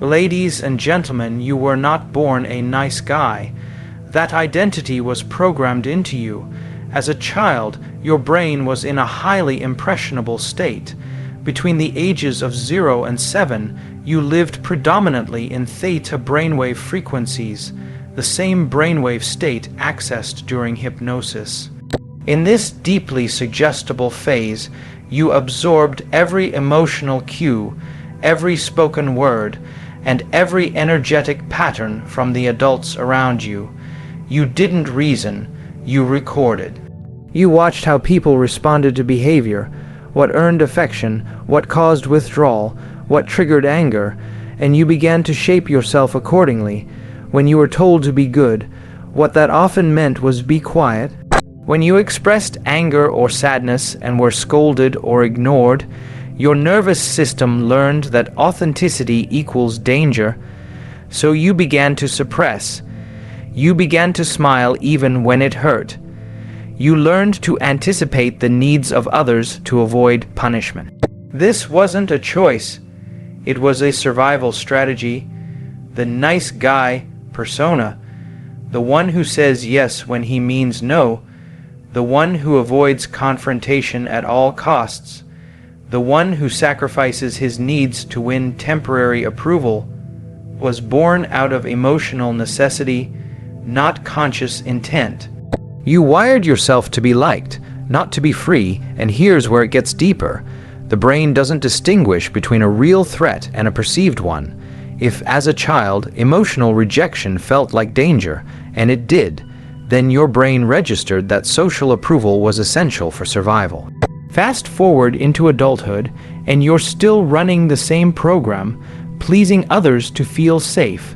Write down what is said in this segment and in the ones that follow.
Ladies and gentlemen, you were not born a nice guy. That identity was programmed into you. As a child, your brain was in a highly impressionable state. Between the ages of 0 and 7, you lived predominantly in theta brainwave frequencies, the same brainwave state accessed during hypnosis. In this deeply suggestible phase, you absorbed every emotional cue, every spoken word, and every energetic pattern from the adults around you. You didn't reason, you recorded. You watched how people responded to behavior, what earned affection, what caused withdrawal, what triggered anger, and you began to shape yourself accordingly. When you were told to be good, what that often meant was be quiet. When you expressed anger or sadness and were scolded or ignored, your nervous system learned that authenticity equals danger, so you began to suppress. You began to smile even when it hurt. You learned to anticipate the needs of others to avoid punishment. This wasn't a choice. It was a survival strategy. The nice guy persona, the one who says yes when he means no, the one who avoids confrontation at all costs, the one who sacrifices his needs to win temporary approval, was born out of emotional necessity, not conscious intent. You wired yourself to be liked, not to be free, and here's where it gets deeper. The brain doesn't distinguish between a real threat and a perceived one. If, as a child, emotional rejection felt like danger, and it did, then your brain registered that social approval was essential for survival. Fast forward into adulthood, and you're still running the same program, pleasing others to feel safe.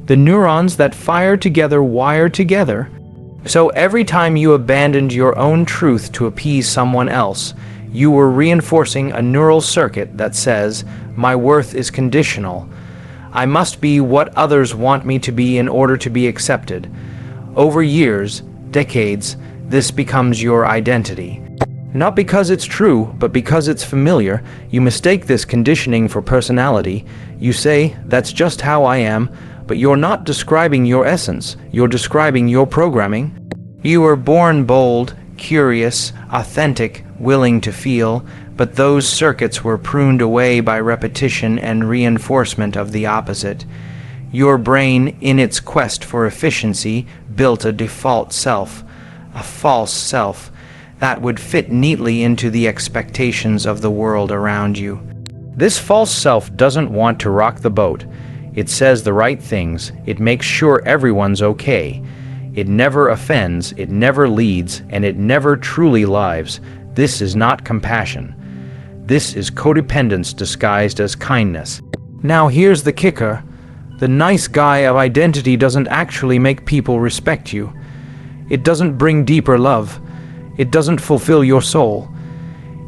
The neurons that fire together wire together. So every time you abandoned your own truth to appease someone else, you were reinforcing a neural circuit that says, "My worth is conditional. I must be what others want me to be in order to be accepted." Over years, decades, this becomes your identity. Not because it's true, but because it's familiar, you mistake this conditioning for personality. You say, "That's just how I am," but you're not describing your essence, you're describing your programming. You were born bold, curious, authentic, willing to feel, but those circuits were pruned away by repetition and reinforcement of the opposite. Your brain, in its quest for efficiency, built a default self, a false self, that would fit neatly into the expectations of the world around you. This false self doesn't want to rock the boat. It says the right things, it makes sure everyone's okay. It never offends, it never leads, and it never truly lives. This is not compassion. This is codependence disguised as kindness. Now here's the kicker. The nice guy of identity doesn't actually make people respect you. It doesn't bring deeper love. It doesn't fulfill your soul.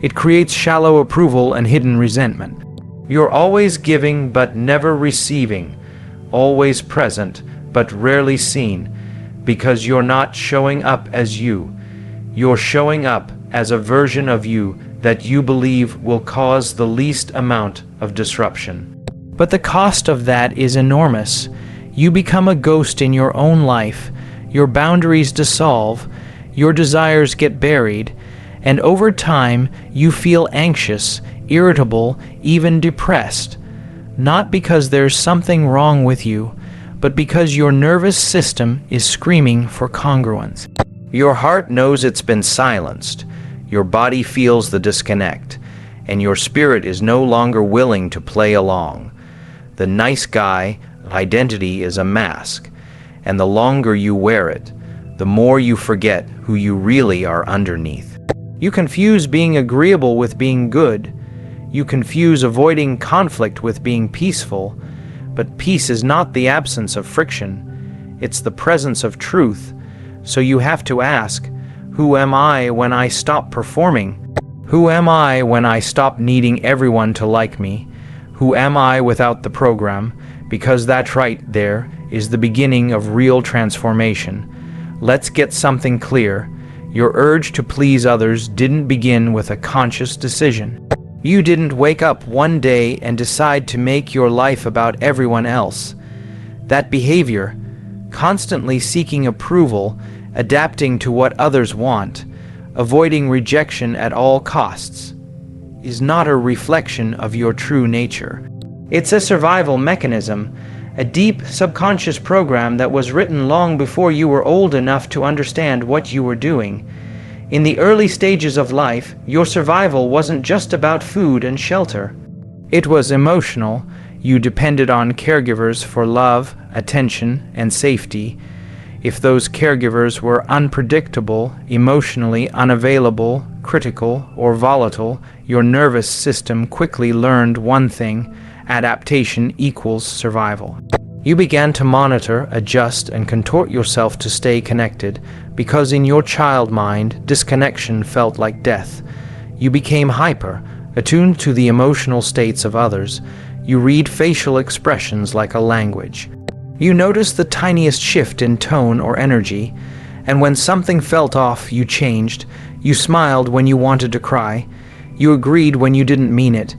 It creates shallow approval and hidden resentment. You're always giving but never receiving, always present but rarely seen, because you're not showing up as you. You're showing up as a version of you that you believe will cause the least amount of disruption. But the cost of that is enormous. You become a ghost in your own life, your boundaries dissolve, your desires get buried, and over time you feel anxious, irritable, even depressed. Not because there's something wrong with you, but because your nervous system is screaming for congruence. Your heart knows it's been silenced, your body feels the disconnect, and your spirit is no longer willing to play along. The nice guy identity is a mask, and the longer you wear it, the more you forget who you really are underneath. You confuse being agreeable with being good. You confuse avoiding conflict with being peaceful. But peace is not the absence of friction. It's the presence of truth. So you have to ask, who am I when I stop performing? Who am I when I stop needing everyone to like me? Who am I without the program? Because that right there is the beginning of real transformation. Let's get something clear. Your urge to please others didn't begin with a conscious decision. You didn't wake up one day and decide to make your life about everyone else. That behavior, constantly seeking approval, adapting to what others want, avoiding rejection at all costs, is not a reflection of your true nature. It's a survival mechanism, a deep subconscious program that was written long before you were old enough to understand what you were doing. In the early stages of life, your survival wasn't just about food and shelter. It was emotional. You depended on caregivers for love, attention, and safety. If those caregivers were unpredictable, emotionally unavailable, critical, or volatile, your nervous system quickly learned one thing: adaptation equals survival. You began to monitor, adjust, and contort yourself to stay connected, because in your child mind, disconnection felt like death. You became hyper, attuned to the emotional states of others. You read facial expressions like a language. You noticed the tiniest shift in tone or energy, and when something felt off, you changed. You smiled when you wanted to cry. You agreed when you didn't mean it.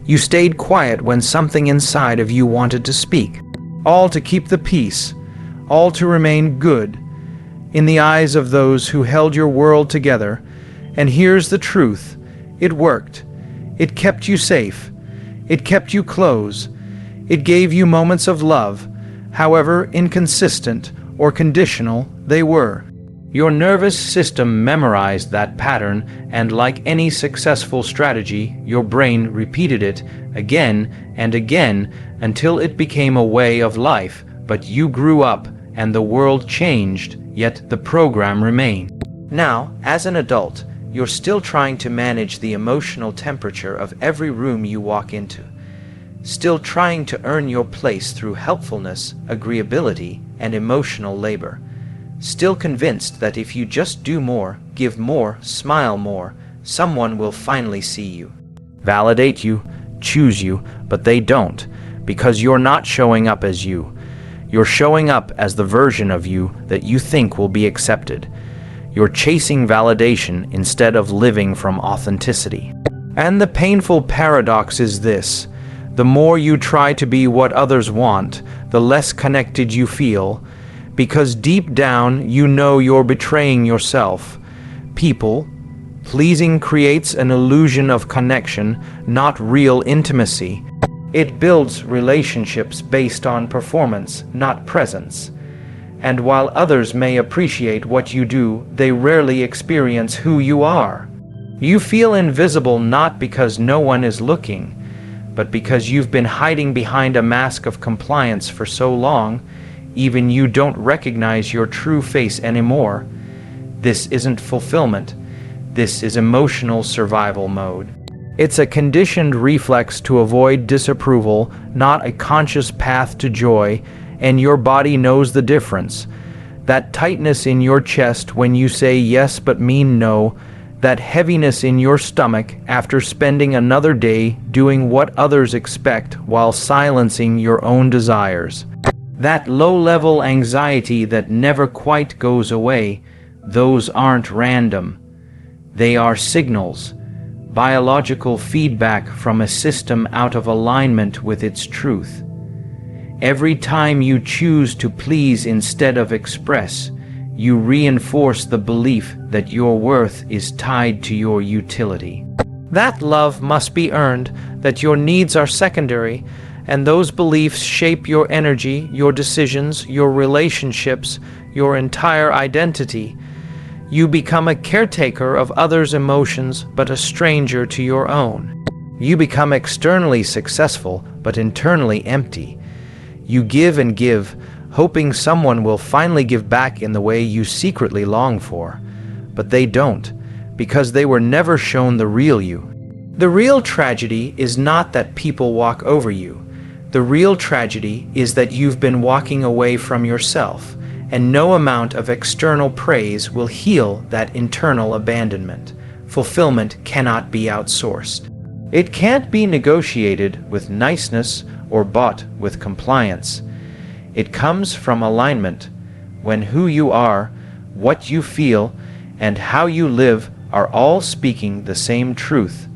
You stayed quiet when something inside of you wanted to speak. All to keep the peace, all to remain good in the eyes of those who held your world together. And here's the truth: it worked. It kept you safe. It kept you close. It gave you moments of love, however inconsistent or conditional they were. Your nervous system memorized that pattern, and like any successful strategy, your brain repeated it again and again until it became a way of life. But you grew up and the world changed, yet the program remained. Now, as an adult, you're still trying to manage the emotional temperature of every room you walk into. Still trying to earn your place through helpfulness, agreeability, and emotional labor. Still convinced that if you just do more, give more, smile more, someone will finally see you, validate you, choose you, but they don't, because you're not showing up as you. You're showing up as the version of you that you think will be accepted. You're chasing validation instead of living from authenticity. And the painful paradox is this: the more you try to be what others want, the less connected you feel, because deep down you know you're betraying yourself. People pleasing creates an illusion of connection, not real intimacy. It builds relationships based on performance, not presence. And while others may appreciate what you do, they rarely experience who you are. You feel invisible not because no one is looking, but because you've been hiding behind a mask of compliance for so long, even you don't recognize your true face anymore. This isn't fulfillment. This is emotional survival mode. It's a conditioned reflex to avoid disapproval, not a conscious path to joy, and your body knows the difference. That tightness in your chest when you say yes but mean no, that heaviness in your stomach after spending another day doing what others expect while silencing your own desires. That low-level anxiety that never quite goes away, those aren't random. They are signals, biological feedback from a system out of alignment with its truth. Every time you choose to please instead of express, you reinforce the belief that your worth is tied to your utility. That love must be earned, that your needs are secondary, and those beliefs shape your energy, your decisions, your relationships, your entire identity. You become a caretaker of others' emotions, but a stranger to your own. You become externally successful, but internally empty. You give and give, hoping someone will finally give back in the way you secretly long for. But they don't, because they were never shown the real you. The real tragedy is not that people walk over you. The real tragedy is that you've been walking away from yourself, and no amount of external praise will heal that internal abandonment. Fulfillment cannot be outsourced. It can't be negotiated with niceness or bought with compliance. It comes from alignment, when who you are, what you feel, and how you live are all speaking the same truth.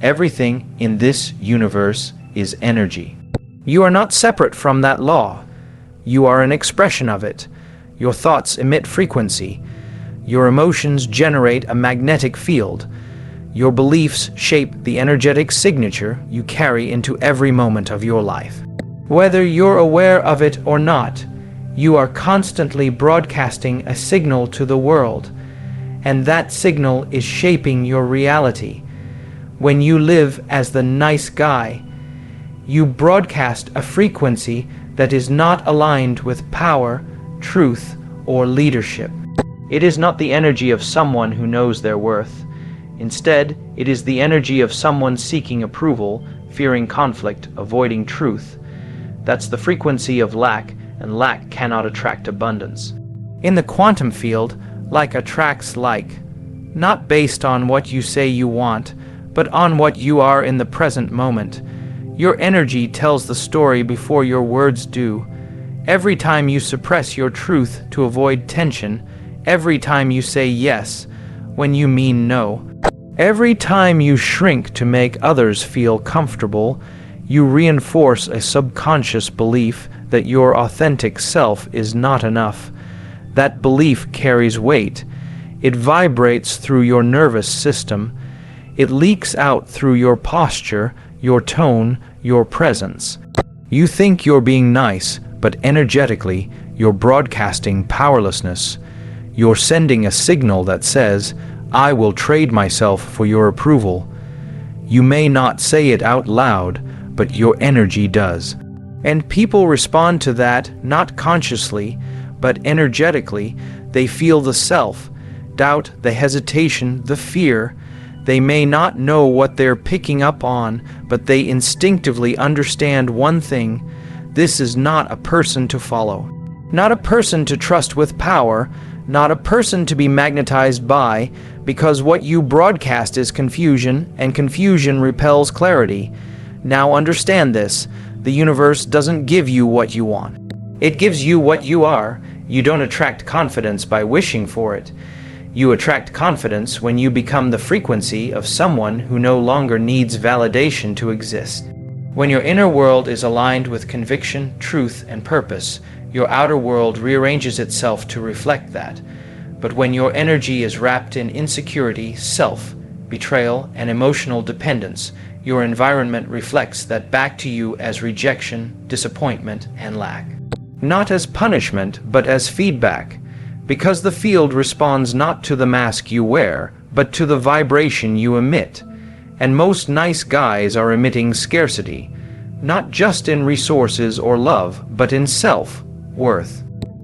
Everything in this universe is energy. You are not separate from that law. You are an expression of it. Your thoughts emit frequency. Your emotions generate a magnetic field. Your beliefs shape the energetic signature you carry into every moment of your life. Whether you're aware of it or not, you are constantly broadcasting a signal to the world, and that signal is shaping your reality. When you live as the nice guy, you broadcast a frequency that is not aligned with power, truth, or leadership. It is not the energy of someone who knows their worth. Instead, it is the energy of someone seeking approval, fearing conflict, avoiding truth. That's the frequency of lack, and lack cannot attract abundance. In the quantum field, like attracts like, not based on what you say you want, but on what you are in the present moment. Your energy tells the story before your words do. Every time you suppress your truth to avoid tension, every time you say yes when you mean no, every time you shrink to make others feel comfortable, you reinforce a subconscious belief that your authentic self is not enough. That belief carries weight. It vibrates through your nervous system. It leaks out through your posture, your tone, your presence. You think you're being nice, but energetically, you're broadcasting powerlessness. You're sending a signal that says, I will trade myself for your approval. You may not say it out loud, but your energy does. And people respond to that not consciously, but energetically. They feel the self-doubt, the hesitation, the fear. They may not know what they're picking up on, but they instinctively understand one thing. This is not a person to follow. Not a person to trust with power, not a person to be magnetized by, because what you broadcast is confusion, and confusion repels clarity. Now understand this. The universe doesn't give you what you want. It gives you what you are. You don't attract confidence by wishing for it. You attract confidence when you become the frequency of someone who no longer needs validation to exist. When your inner world is aligned with conviction, truth, and purpose, your outer world rearranges itself to reflect that. But when your energy is wrapped in insecurity, betrayal, and emotional dependence, your environment reflects that back to you as rejection, disappointment, and lack. Not as punishment, but as feedback. Because the field responds not to the mask you wear, but to the vibration you emit. And most nice guys are emitting scarcity, not just in resources or love, but in self-worth.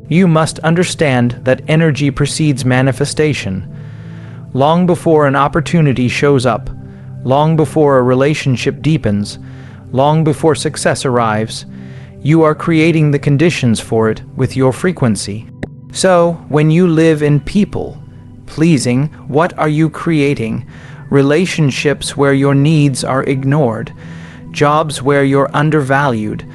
You must understand that energy precedes manifestation. Long before an opportunity shows up, long before a relationship deepens, long before success arrives, you are creating the conditions for it with your frequency. So, when you live in people pleasing, what are you creating? Relationships where your needs are ignored, jobs where you're undervalued,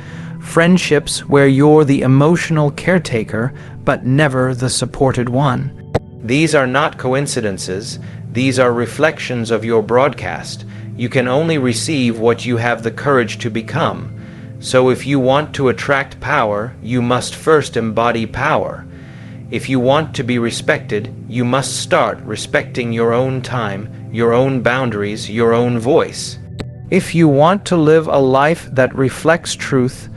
friendships where you're the emotional caretaker but never the supported one. These are not coincidences. These are reflections of your broadcast. You can only receive what you have the courage to become. So if you want to attract power, you must first embody power. If you want to be respected, you must start respecting your own time, your own boundaries, your own voice. If you want to live a life that reflects truth,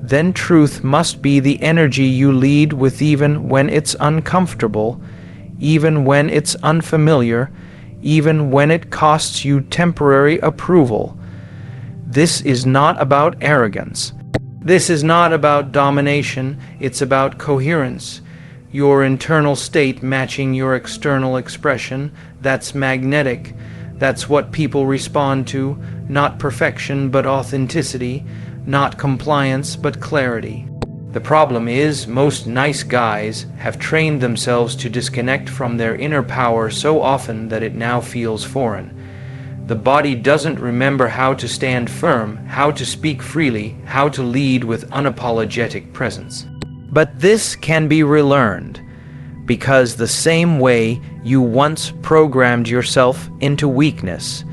then truth must be the energy you lead with even when it's uncomfortable, even when it's unfamiliar, even when it costs you temporary approval. This is not about arrogance. This is not about domination. It's about coherence. Your internal state matching your external expression, that's magnetic. That's what people respond to, not perfection but authenticity, not compliance but clarity. The problem is, most nice guys have trained themselves to disconnect from their inner power so often that it now feels foreign. The body doesn't remember how to stand firm, how to speak freely, how to lead with unapologetic presence. But this can be relearned, because the same way you once programmed yourself into weakness,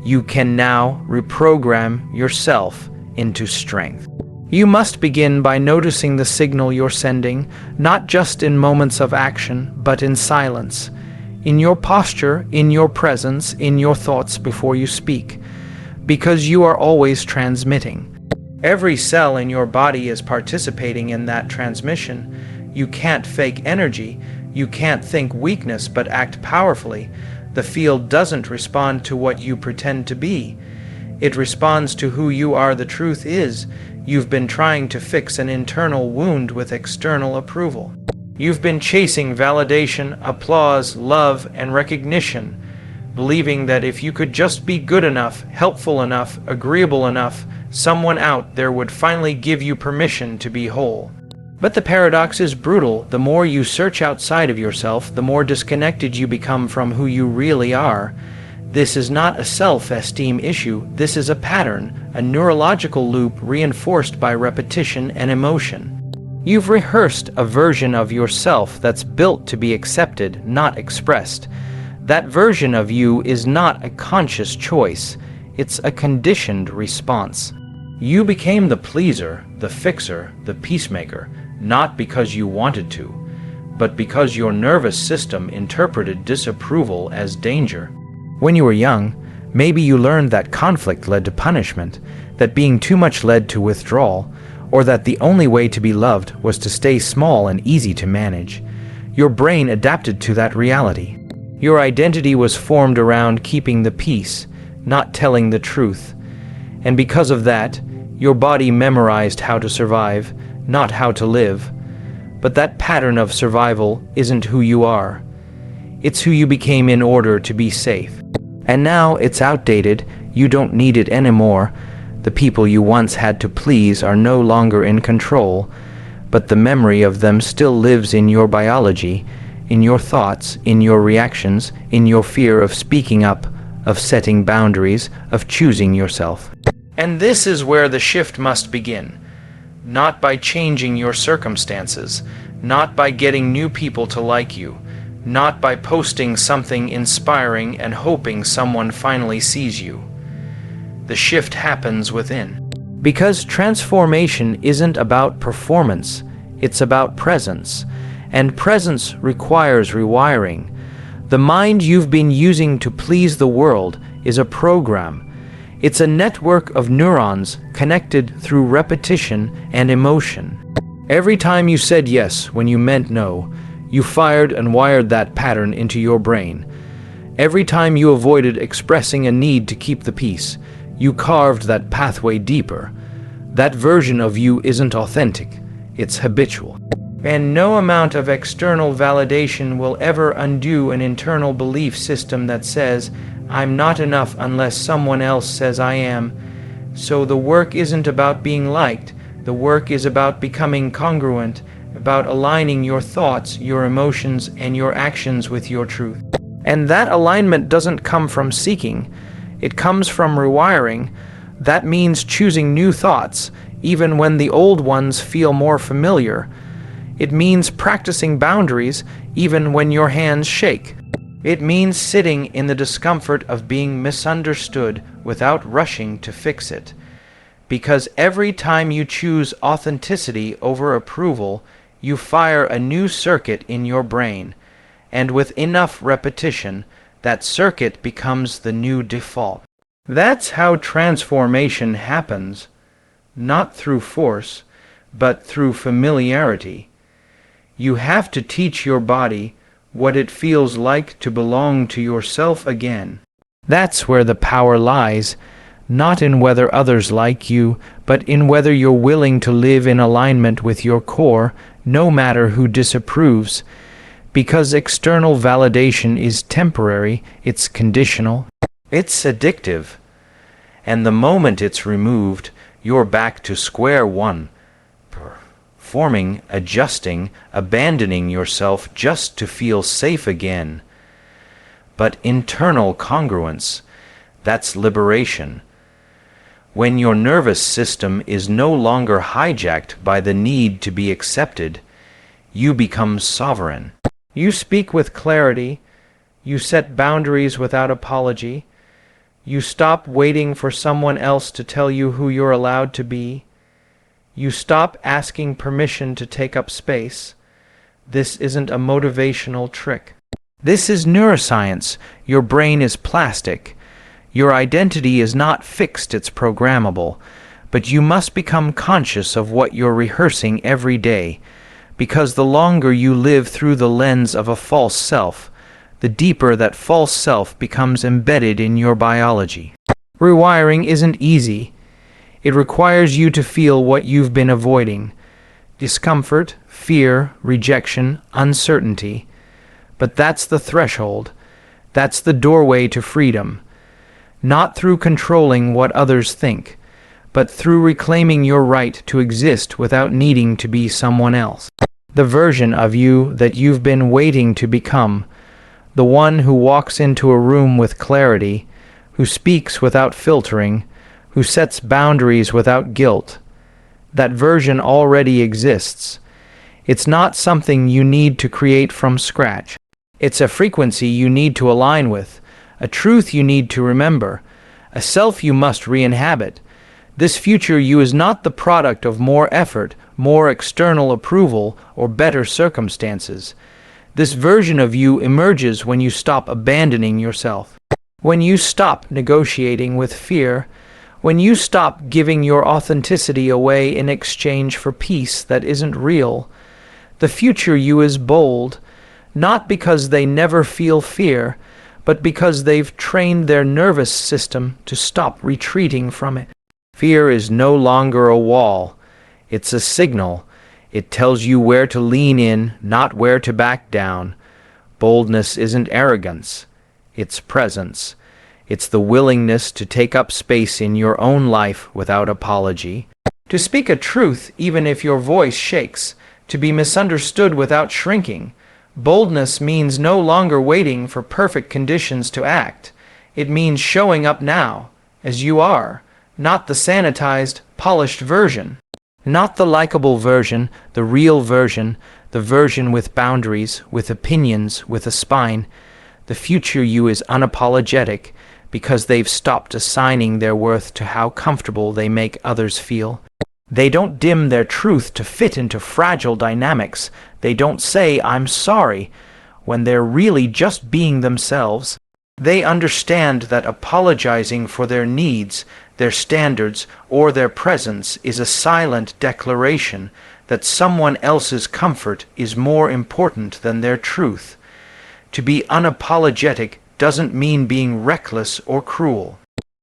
You can now reprogram yourself into strength. You must begin by noticing the signal you're sending, not just in moments of action, but in silence, in your posture, in your presence, in your thoughts before you speak, because you are always transmitting. Every cell in your body is participating in that transmission. You can't fake energy. You can't think weakness but act powerfully. The field doesn't respond to what you pretend to be. It responds to who you are. The truth is, you've been trying to fix an internal wound with external approval. You've been chasing validation, applause, love, and recognition, believing that if you could just be good enough, helpful enough, agreeable enough, someone out there would finally give you permission to be whole. But the paradox is brutal. The more you search outside of yourself, the more disconnected you become from who you really are. This is not a self-esteem issue. This is a pattern, a neurological loop reinforced by repetition and emotion. You've rehearsed a version of yourself that's built to be accepted, not expressed. That version of you is not a conscious choice. It's a conditioned response. You became the pleaser, the fixer, the peacemaker, not because you wanted to, but because your nervous system interpreted disapproval as danger. When you were young, maybe you learned that conflict led to punishment, that being too much led to withdrawal, or that the only way to be loved was to stay small and easy to manage. Your brain adapted to that reality. Your identity was formed around keeping the peace, not telling the truth. And because of that, your body memorized how to survive, not how to live. But that pattern of survival isn't who you are. It's who you became in order to be safe. And now it's outdated. You don't need it anymore. The people you once had to please are no longer in control, but the memory of them still lives in your biology, in your thoughts, in your reactions, in your fear of speaking up, of setting boundaries, of choosing yourself. And this is where the shift must begin. Not by changing your circumstances, not by getting new people to like you, not by posting something inspiring and hoping someone finally sees you. The shift happens within. Because transformation isn't about performance, it's about presence. And presence requires rewiring. The mind you've been using to please the world is a program. It's a network of neurons connected through repetition and emotion. Every time you said yes when you meant no, you fired and wired that pattern into your brain. Every time you avoided expressing a need to keep the peace, you carved that pathway deeper. That version of you isn't authentic, it's habitual. And no amount of external validation will ever undo an internal belief system that says, I'm not enough unless someone else says I am. So the work isn't about being liked. The work is about becoming congruent, about aligning your thoughts, your emotions, and your actions with your truth. And that alignment doesn't come from seeking. It comes from rewiring. That means choosing new thoughts, even when the old ones feel more familiar. It means practicing boundaries, even when your hands shake. It means sitting in the discomfort of being misunderstood without rushing to fix it. Because every time you choose authenticity over approval, you fire a new circuit in your brain. And with enough repetition, that circuit becomes the new default. That's how transformation happens, not through force, but through familiarity. You have to teach your body what it feels like to belong to yourself again. That's where the power lies, not in whether others like you, but in whether you're willing to live in alignment with your core, no matter who disapproves. Because external validation is temporary, it's conditional, it's addictive. And the moment it's removed, you're back to square one, performing, adjusting, abandoning yourself just to feel safe again. But internal congruence, that's liberation. When your nervous system is no longer hijacked by the need to be accepted, you become sovereign. You speak with clarity, you set boundaries without apology, You stop waiting for someone else to tell you who you're allowed to be. You stop asking permission to take up space. This isn't a motivational trick. This is neuroscience. Your brain is plastic. Your identity is not fixed, it's programmable. But you must become conscious of what you're rehearsing every day, because the longer you live through the lens of a false self, the deeper that false self becomes embedded in your biology. Rewiring isn't easy. It requires you to feel what you've been avoiding: discomfort, fear, rejection, uncertainty. But that's the threshold. That's the doorway to freedom. Not through controlling what others think, but through reclaiming your right to exist without needing to be someone else. The version of you that you've been waiting to become, the one who walks into a room with clarity, who speaks without filtering, who sets boundaries without guilt. That version already exists. It's not something you need to create from scratch. It's a frequency you need to align with, a truth you need to remember, a self you must re-inhabit. This future you is not the product of more effort, more external approval, or better circumstances. This version of you emerges when you stop abandoning yourself, when you stop negotiating with fear, when you stop giving your authenticity away in exchange for peace that isn't real. The future you is bold, not because they never feel fear, but because they've trained their nervous system to stop retreating from it. Fear is no longer a wall. It's a signal. It tells you where to lean in, not where to back down. Boldness isn't arrogance. It's presence. It's the willingness to take up space in your own life without apology. To speak a truth even if your voice shakes. To be misunderstood without shrinking. Boldness means no longer waiting for perfect conditions to act. It means showing up now, as you are, not the sanitized, polished version. Not the likable version, the real version, the version with boundaries, with opinions, with a spine. The future you is unapologetic because they've stopped assigning their worth to how comfortable they make others feel. They don't dim their truth to fit into fragile dynamics. They don't say, "I'm sorry," when they're really just being themselves. They understand that apologizing for their needs, their standards, or their presence is a silent declaration that someone else's comfort is more important than their truth. To be unapologetic doesn't mean being reckless or cruel.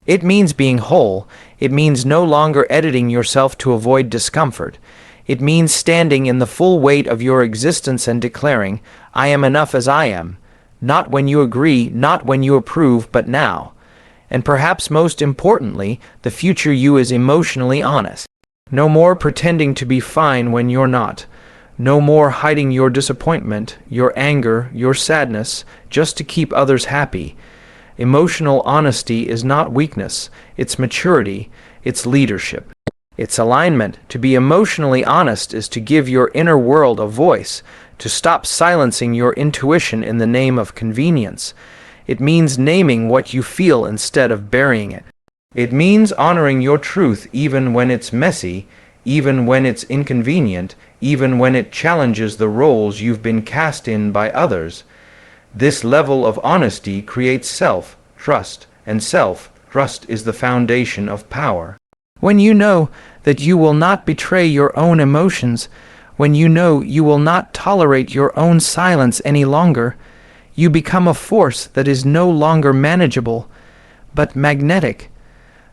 It means being whole. It means no longer editing yourself to avoid discomfort. It means standing in the full weight of your existence and declaring, "I am enough as I am," not when you agree, not when you approve, but now. And perhaps most importantly, the future you is emotionally honest. No more pretending to be fine when you're not. No more hiding your disappointment, your anger, your sadness, just to keep others happy. Emotional honesty is not weakness, it's maturity, it's leadership. It's alignment. To be emotionally honest is to give your inner world a voice, to stop silencing your intuition in the name of convenience. It means naming what you feel instead of burying it. It means honoring your truth even when it's messy, even when it's inconvenient, even when it challenges the roles you've been cast in by others. This level of honesty creates self-trust, and self-trust is the foundation of power. When you know that you will not betray your own emotions, when you know you will not tolerate your own silence any longer, you become a force that is no longer manageable, but magnetic.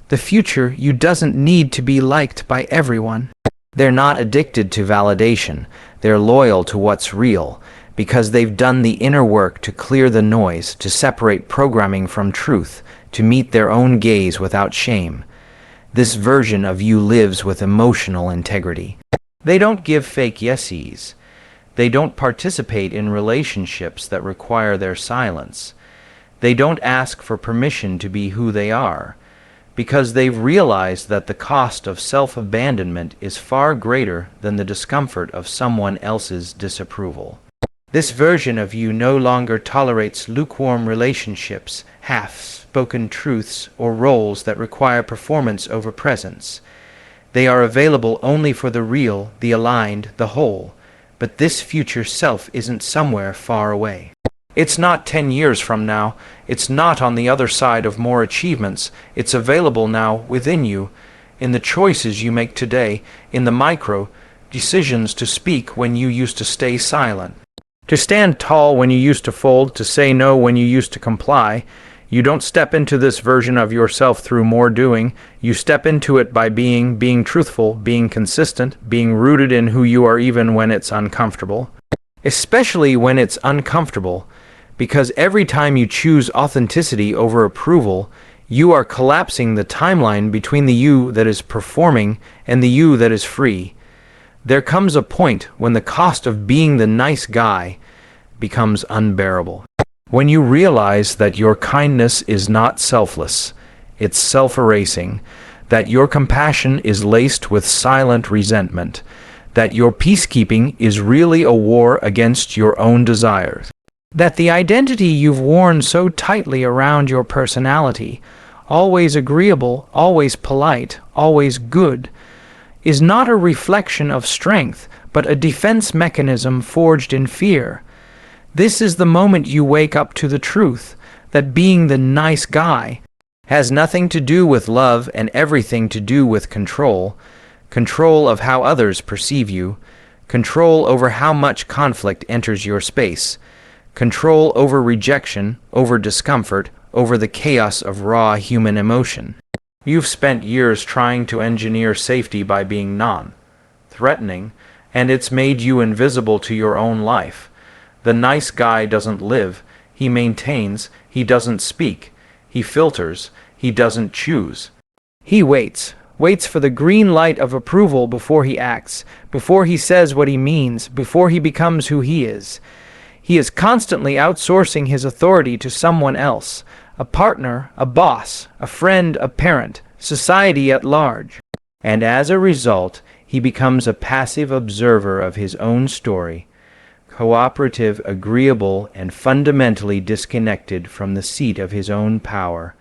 The future you doesn't need to be liked by everyone. They're not addicted to validation. They're loyal to what's real, because they've done the inner work to clear the noise, to separate programming from truth, to meet their own gaze without shame. This version of you lives with emotional integrity. They don't give fake yeses. They don't participate in relationships that require their silence. They don't ask for permission to be who they are, because they've realized that the cost of self-abandonment is far greater than the discomfort of someone else's disapproval. This version of you no longer tolerates lukewarm relationships, half-spoken truths, or roles that require performance over presence. They are available only for the real, the aligned, the whole. But this future self isn't somewhere far away. It's not 10 years from now. It's not on the other side of more achievements. It's available now within you, in the choices you make today, in the micro decisions to speak when you used to stay silent, to stand tall when you used to fold, to say no when you used to comply. You don't step into this version of yourself through more doing. You step into it by being truthful, being consistent, being rooted in who you are even when it's uncomfortable. Especially when it's uncomfortable, because every time you choose authenticity over approval, you are collapsing the timeline between the you that is performing and the you that is free. There comes a point when the cost of being the nice guy becomes unbearable. When you realize that your kindness is not selfless, it's self-erasing, that your compassion is laced with silent resentment, that your peacekeeping is really a war against your own desires, that the identity you've worn so tightly around your personality, always agreeable, always polite, always good, is not a reflection of strength, but a defense mechanism forged in fear. This is the moment you wake up to the truth that being the nice guy has nothing to do with love and everything to do with control. Control of how others perceive you, control over how much conflict enters your space, control over rejection, over discomfort, over the chaos of raw human emotion. You've spent years trying to engineer safety by being non-threatening, and it's made you invisible to your own life. The nice guy doesn't live, he maintains, he doesn't speak, he filters, he doesn't choose. He waits for the green light of approval before he acts, before he says what he means, before he becomes who he is. He is constantly outsourcing his authority to someone else, a partner, a boss, a friend, a parent, society at large. And as a result, he becomes a passive observer of his own story, cooperative, agreeable, and fundamentally disconnected from the seat of his own power.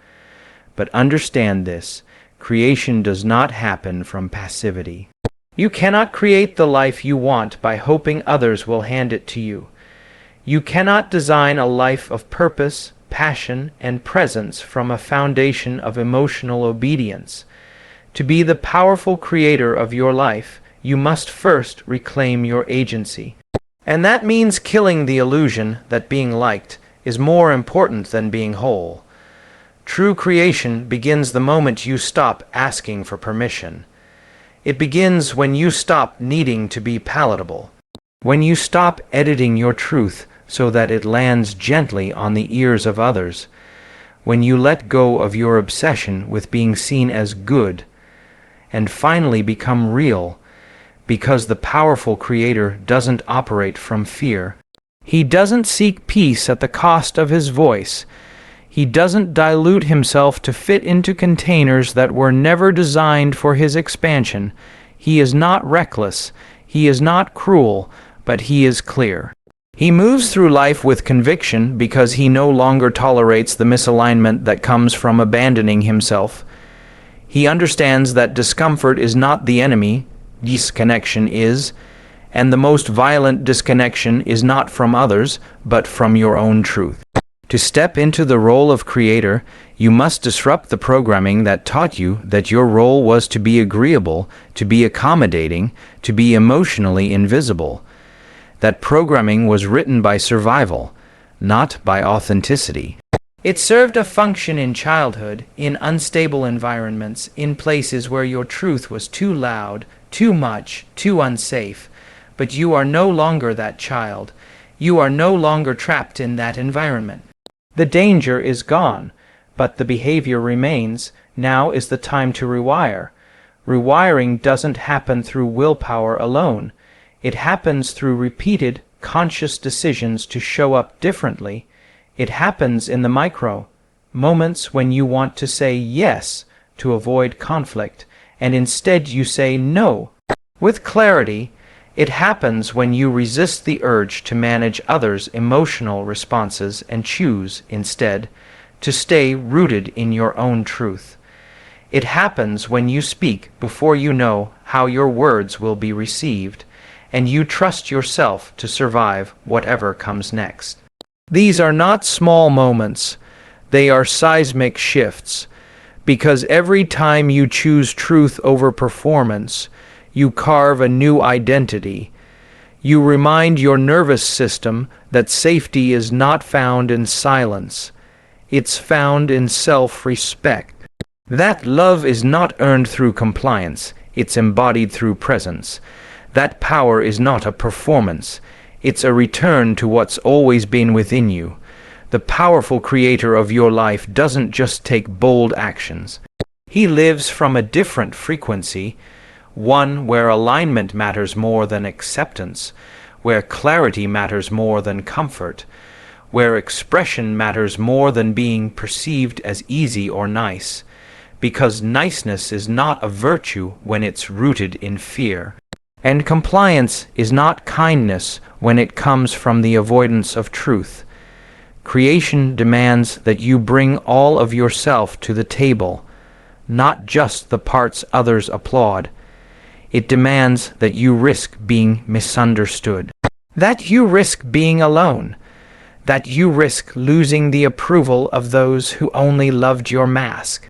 But understand this, creation does not happen from passivity. You cannot create the life you want by hoping others will hand it to you. You cannot design a life of purpose, passion, and presence from a foundation of emotional obedience. To be the powerful creator of your life, you must first reclaim your agency. And that means killing the illusion that being liked is more important than being whole. True creation begins the moment you stop asking for permission. It begins when you stop needing to be palatable, when you stop editing your truth so that it lands gently on the ears of others, when you let go of your obsession with being seen as good, and finally become real, because the powerful creator doesn't operate from fear. He doesn't seek peace at the cost of his voice. He doesn't dilute himself to fit into containers that were never designed for his expansion. He is not reckless. He is not cruel, but he is clear. He moves through life with conviction because he no longer tolerates the misalignment that comes from abandoning himself. He understands that discomfort is not the enemy, disconnection is, and the most violent disconnection is not from others, but from your own truth. To step into the role of creator, you must disrupt the programming that taught you that your role was to be agreeable, to be accommodating, to be emotionally invisible. That programming was written by survival, not by authenticity. It served a function in childhood, in unstable environments, in places where your truth was too loud, too much, too unsafe. But you are no longer that child. You are no longer trapped in that environment. The danger is gone, but the behavior remains. Now is the time to rewire. Rewiring doesn't happen through willpower alone. It happens through repeated, conscious decisions to show up differently. It happens in the micro moments when you want to say yes to avoid conflict, and instead you say no with clarity, It happens when you resist the urge to manage others' emotional responses and choose, instead, to stay rooted in your own truth. It happens when you speak before you know how your words will be received, and you trust yourself to survive whatever comes next. These are not small moments, they are seismic shifts, because every time you choose truth over performance, you carve a new identity. You remind your nervous system that safety is not found in silence. It's found in self-respect. That love is not earned through compliance, it's embodied through presence. That power is not a performance, it's a return to what's always been within you. The powerful creator of your life doesn't just take bold actions. He lives from a different frequency, one where alignment matters more than acceptance, where clarity matters more than comfort, where expression matters more than being perceived as easy or nice, because niceness is not a virtue when it's rooted in fear, and compliance is not kindness when it comes from the avoidance of truth. Creation demands that you bring all of yourself to the table, not just the parts others applaud. It demands that you risk being misunderstood, that you risk being alone, that you risk losing the approval of those who only loved your mask.